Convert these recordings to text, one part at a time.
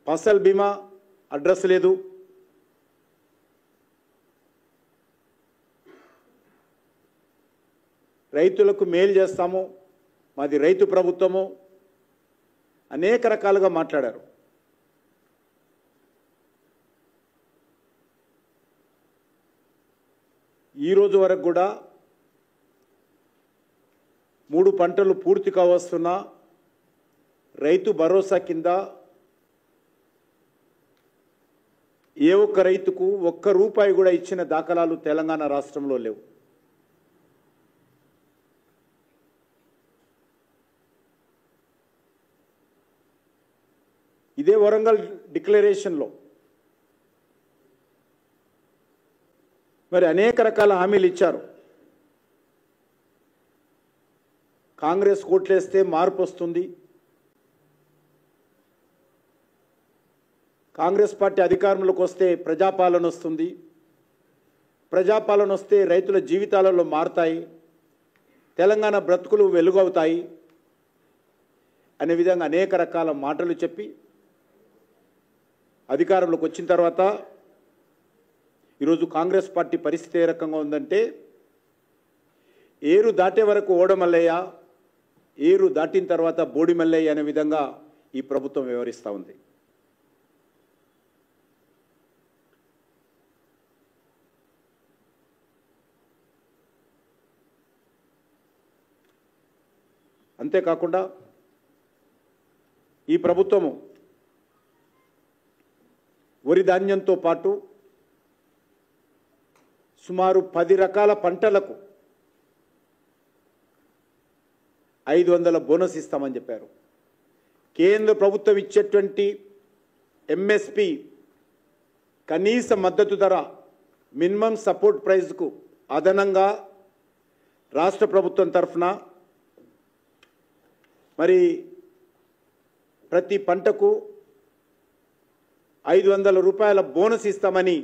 ఫసల్ బీమా అడ్రస్ లేదు, రైతులకు మేలు చేస్తాము, మాది రైతు ప్రభుత్వము, అనేక రకాలుగా మాట్లాడారు. ఈ రోజు వరకు కూడా 3 పంటలు పూర్తి కావస్తున్నా రైతు భరోసా కింద ఏ ఒక్క రైతుకు ఒక్క రూపాయి కూడా ఇచ్చిన దాఖలాలు తెలంగాణ రాష్ట్రంలో లేవు. ఇదే వరంగల్ డిక్లరేషన్లో మరి అనేక రకాల హామీలు ఇచ్చారు. కాంగ్రెస్ కోట్లేస్తే మార్పు వస్తుంది, కాంగ్రెస్ పార్టీ అధికారంలోకి వస్తే ప్రజాపాలన వస్తుంది, ప్రజాపాలన వస్తే రైతుల జీవితాలలో మారుతాయి, తెలంగాణ బ్రతుకులు వెలుగవుతాయి అనే విధంగా అనేక రకాల మాటలు చెప్పి అధికారంలోకి వచ్చిన తర్వాత ఈరోజు కాంగ్రెస్ పార్టీ పరిస్థితి ఏ రకంగా ఉందంటే, ఏరు దాటే వరకు ఓడమల్లయ్య, ఏరు దాటిన తర్వాత బోడిమల్లయ్య అనే విధంగా ఈ ప్రభుత్వం వ్యవహరిస్తూ ఉంది. అంతేకాకుండా ఈ ప్రభుత్వము వరి ధాన్యంతో పాటు సుమారు 10 రకాల పంటలకు 500 బోనస్ ఇస్తామని చెప్పారు. కేంద్ర ప్రభుత్వం ఇచ్చేటువంటి ఎంఎస్పి కనీస మద్దతు ధర మినిమం సపోర్ట్ ప్రైస్కు అదనంగా రాష్ట్ర ప్రభుత్వం తరఫున మరి ప్రతి పంటకు 500 రూపాయల బోనస్ ఇస్తామని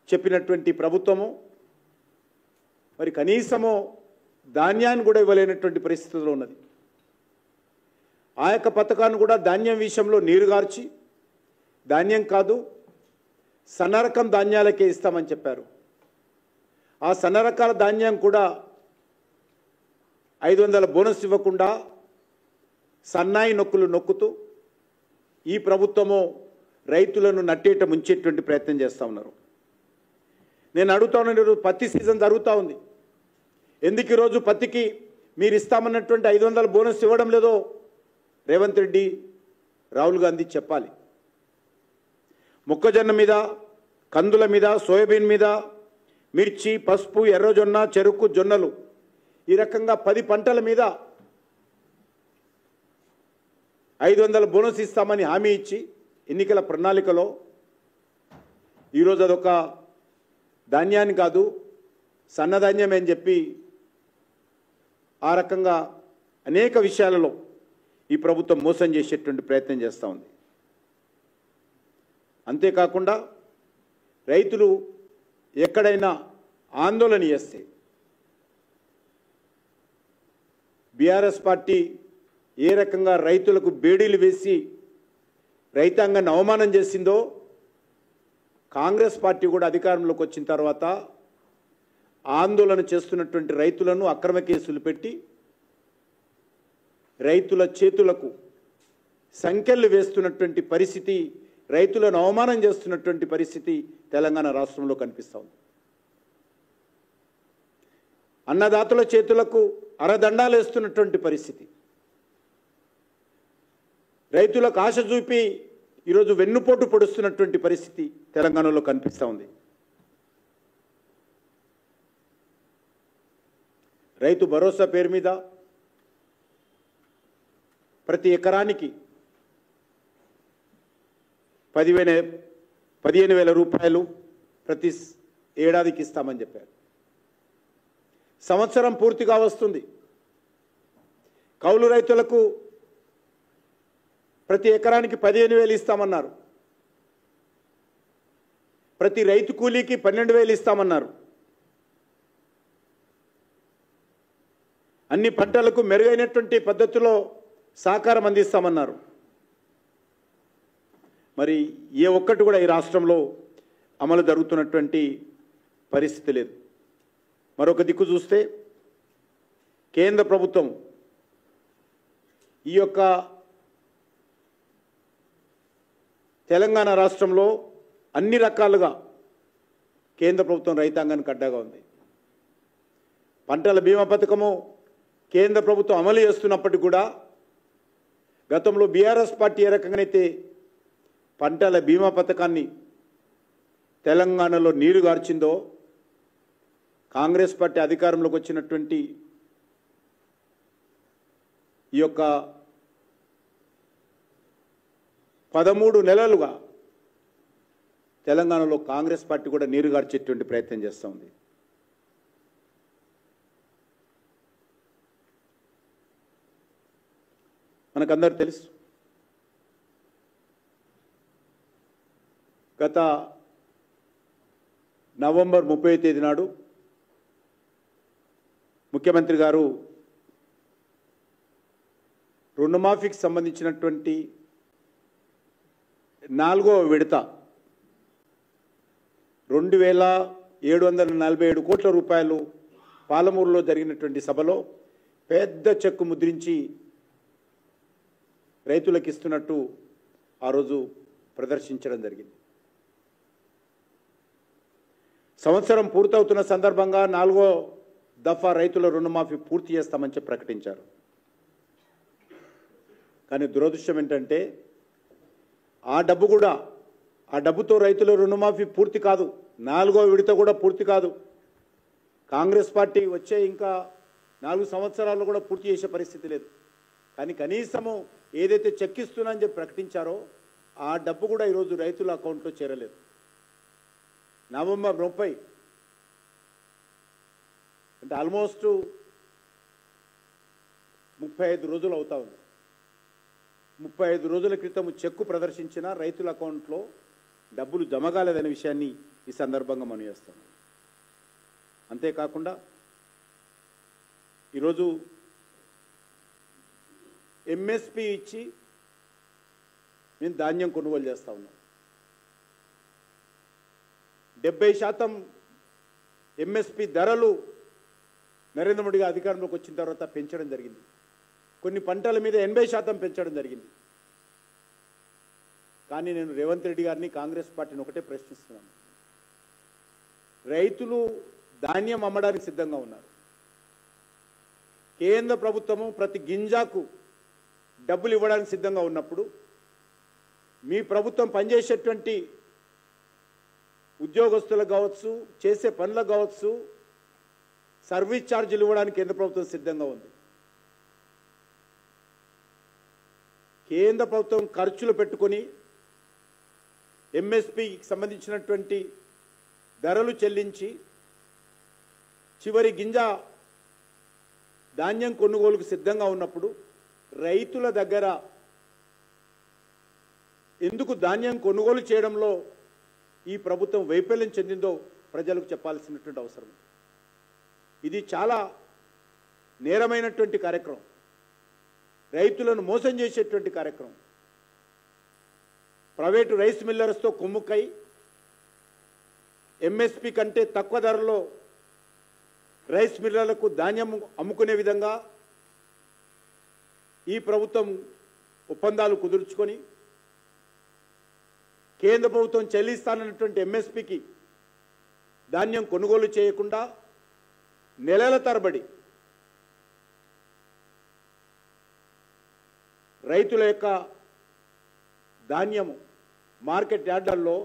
చెప్పినటువంటి ప్రభుత్వము మరి కనీసము ధాన్యాన్ని కూడా ఇవ్వలేనటువంటి పరిస్థితుల్లో ఉన్నది. ఆ యొక్క పథకాన్ని కూడా ధాన్యం విషయంలో నీరుగార్చి ధాన్యం కాదు సన్న రకం ధాన్యాలకే ఇస్తామని చెప్పారు. ఆ సన్న రకాల ధాన్యం కూడా 500 బోనస్ ఇవ్వకుండా సన్నాయి నొక్కులు నొక్కుతూ ఈ ప్రభుత్వము రైతులను నట్టేట ముంచేటువంటి ప్రయత్నం చేస్తూ ఉన్నారు. నేను అడుగుతా ఉన్నాను, పత్తి సీజన్ జరుగుతూ ఉంది, ఎందుకు ఈరోజు పత్తికి మీరు ఇస్తామన్నటువంటి 500 బోనస్ ఇవ్వడం లేదో రేవంత్ రెడ్డి, రాహుల్ గాంధీ చెప్పాలి. మొక్కజొన్న మీద, కందుల మీద, సోయాబీన్ మీద, మిర్చి, పసుపు, ఎర్రజొన్న, చెరుకు, జొన్నలు ఈ రకంగా 10 పంటల మీద 500 బోనస్ ఇస్తామని హామీ ఇచ్చి ఎన్నికల ప్రణాళికలో ఈరోజు అదొక ధాన్యాన్ని కాదు సన్నధాన్యమే అని చెప్పి ఆ రకంగా అనేక విషయాలలో ఈ ప్రభుత్వం మోసం చేసేటువంటి ప్రయత్నం చేస్తూ ఉంది. అంతేకాకుండా రైతులు ఎక్కడైనా ఆందోళన చేస్తే బీఆర్ఎస్ పార్టీ ఏ రకంగా రైతులకు బేడీలు వేసి రైతాంగాన్ని అవమానం చేసిందో కాంగ్రెస్ పార్టీ కూడా అధికారంలోకి వచ్చిన తర్వాత ఆందోళన చేస్తున్నటువంటి రైతులను అక్రమ కేసులు పెట్టి రైతుల చేతులకు సంకెళ్ళు వేస్తున్నటువంటి పరిస్థితి, రైతులను అవమానం చేస్తున్నటువంటి పరిస్థితి తెలంగాణ రాష్ట్రంలో కనిపిస్తూ ఉంది. అన్నదాతల చేతులకు అరదండాలు వేస్తున్నటువంటి పరిస్థితి, రైతులకు ఆశ చూపి ఈరోజు వెన్నుపోటు పొడుస్తున్నటువంటి పరిస్థితి తెలంగాణలో కనిపిస్తూ ఉంది. రైతు భరోసా పేరు మీద ప్రతి ఎకరానికి 15,000 రూపాయలు ప్రతి ఏడాదికి ఇస్తామని చెప్పారు. సంవత్సరం పూర్తిగా వస్తుంది. కౌలు రైతులకు ప్రతి ఎకరానికి 15,000 ఇస్తామన్నారు. ప్రతి రైతు కూలీకి 12,000 ఇస్తామన్నారు. అన్ని పంటలకు మెరుగైనటువంటి పద్ధతిలో సహకారం అందిస్తామన్నారు. మరి ఏ ఒక్కటి కూడా ఈ రాష్ట్రంలో అమలు జరుగుతున్నటువంటి పరిస్థితి లేదు. మరొక దిక్కు చూస్తే కేంద్ర ప్రభుత్వం ఈ యొక్క తెలంగాణ రాష్ట్రంలో అన్ని రకాలుగా కేంద్ర ప్రభుత్వం రైతాంగానికి అడ్డాగా ఉంది. పంటల బీమా పథకము కేంద్ర ప్రభుత్వం అమలు చేస్తున్నప్పటికీ కూడా గతంలో బీఆర్ఎస్ పార్టీ ఏ రకంగానైతే పంటల బీమా పథకాన్ని తెలంగాణలో నీరు గార్చిందో, కాంగ్రెస్ పార్టీ అధికారంలోకి వచ్చినటువంటి ఈ యొక్క 13 నెలలుగా తెలంగాణలో కాంగ్రెస్ పార్టీ కూడా నీరు గార్చేటువంటి ప్రయత్నం చేస్తూ ఉంది. మనకందరూ తెలుసు, గత నవంబర్ 30వ తేదీ నాడు ముఖ్యమంత్రి గారు రుణమాఫీకి సంబంధించినటువంటి 4వ విడత 2747 కోట్ల రూపాయలు పాలమూరులో జరిగినటువంటి సభలో పెద్ద చెక్కు ముద్రించి రైతులకు ఇస్తున్నట్టు ఆ రోజు ప్రదర్శించడం జరిగింది. సంవత్సరం పూర్తవుతున్న సందర్భంగా 4వ దఫా రైతుల రుణమాఫీ పూర్తి చేస్తామని చెప్పి ప్రకటించారు. కానీ దురదృష్టం ఏంటంటే ఆ డబ్బుతో రైతుల రుణమాఫీ పూర్తి కాదు, 4వ విడత కూడా పూర్తి కాదు. కాంగ్రెస్ పార్టీ వచ్చే ఇంకా 4 సంవత్సరాల్లో కూడా పూర్తి చేసే పరిస్థితి లేదు. కానీ కనీసము ఏదైతే చెక్కిస్తున్నానని చెప్పి ప్రకటించారో ఆ డబ్బు కూడా ఈరోజు రైతుల అకౌంట్లో చేరలేదు. నవంబర్ 30 అంటే ఆల్మోస్ట్ 35 రోజులు అవుతా ఉంది. 35 రోజుల క్రితం చెక్కు ప్రదర్శించిన రైతుల అకౌంట్లో డబ్బులు జమ కాలేదనే విషయాన్ని ఈ సందర్భంగా మనం చేస్తాం. అంతేకాకుండా ఈరోజు ఎంఎస్పి ఇచ్చి మేము ధాన్యం కొనుగోలు చేస్తూ ఉన్నాం. 70% ఎంఎస్పి ధరలు నరేంద్ర మోడీ గారు అధికారంలోకి వచ్చిన తర్వాత పెంచడం జరిగింది. కొన్ని పంటల మీద 80% పెంచడం జరిగింది. కానీ నేను రేవంత్ రెడ్డి గారిని, కాంగ్రెస్ పార్టీని ఒకటే ప్రశ్నిస్తున్నాను. రైతులు ధాన్యం అమ్మడానికి సిద్ధంగా ఉన్నారు. కేంద్ర ప్రభుత్వము ప్రతి గింజకు డబ్బులు ఇవ్వడానికి సిద్ధంగా ఉన్నప్పుడు మీ ప్రభుత్వం పనిచేసేటువంటి ఉద్యోగస్తులకు కావచ్చు, చేసే పనులకు కావచ్చు, సర్వీస్ ఛార్జీలు ఇవ్వడానికి కేంద్ర ప్రభుత్వం సిద్ధంగా ఉంది. కేంద్ర ప్రభుత్వం ఖర్చులు పెట్టుకొని ఎంఎస్పికి సంబంధించినటువంటి ధరలు చెల్లించి చివరి గింజ ధాన్యం కొనుగోలుకు సిద్ధంగా ఉన్నప్పుడు రైతుల దగ్గర ఎందుకు ధాన్యం కొనుగోలు చేయడంలో ఈ ప్రభుత్వం వైఫల్యం చెందిందో ప్రజలకు చెప్పాల్సినటువంటి అవసరం. ఇది చాలా నేరమైనటువంటి కార్యక్రమం, రైతులను మోసం చేసేటువంటి కార్యక్రమం. ప్రైవేటు రైస్ మిల్లర్స్తో కుమ్ముక్కై ఎంఎస్పి కంటే తక్కువ ధరలో రైస్ మిల్లర్లకు ధాన్యం అమ్ముకునే విధంగా ఈ ప్రభుత్వం ఒప్పందాలు కుదుర్చుకొని కేంద్ర ప్రభుత్వం చెల్లిస్తానన్నటువంటి ఎంఎస్పికి ధాన్యం కొనుగోలు చేయకుండా నెలల తరబడి రైతుల యొక్క ధాన్యము మార్కెట్ యార్డుల్లో,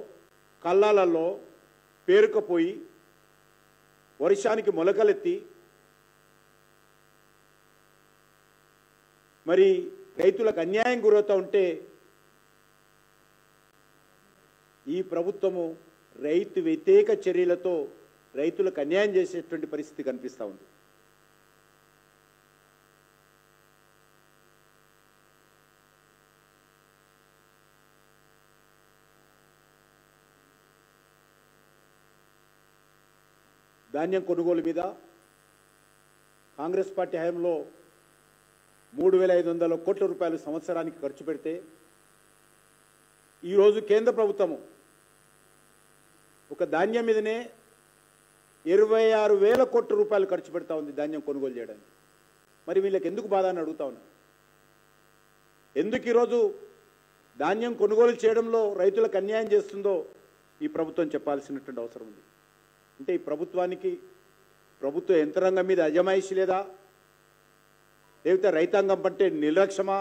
కల్లాలలో పేరుకుపోయి వర్షానికి మొలకలెత్తి మరి రైతులకు అన్యాయం గురవుతూ ఉంటే ఈ ప్రభుత్వము రైతు వ్యతిరేక చర్యలతో రైతులకు అన్యాయం చేసేటువంటి పరిస్థితి కనిపిస్తూ ఉంది. ధాన్యం కొనుగోలు మీద కాంగ్రెస్ పార్టీ హయాంలో 3,500 కోట్ల రూపాయలు సంవత్సరానికి ఖర్చు పెడితే ఈరోజు కేంద్ర ప్రభుత్వము ఒక ధాన్యం మీదనే 26,000 కోట్ల రూపాయలు ఖర్చు పెడతా ఉంది ధాన్యం కొనుగోలు చేయడానికి. మరి వీళ్ళకి ఎందుకు బాధ అని అడుగుతా ఉన్నా. ఎందుకు ఈరోజు ధాన్యం కొనుగోలు చేయడంలో రైతులకు అన్యాయం చేస్తుందో ఈ ప్రభుత్వం చెప్పాల్సినటువంటి అవసరం ఉంది. అంటే ఈ ప్రభుత్వానికి ప్రభుత్వ యంత్రాంగం మీద అజమాయిషి లేదా, లేకపోతే రైతాంగం అంటే నిర్లక్ష్యమా,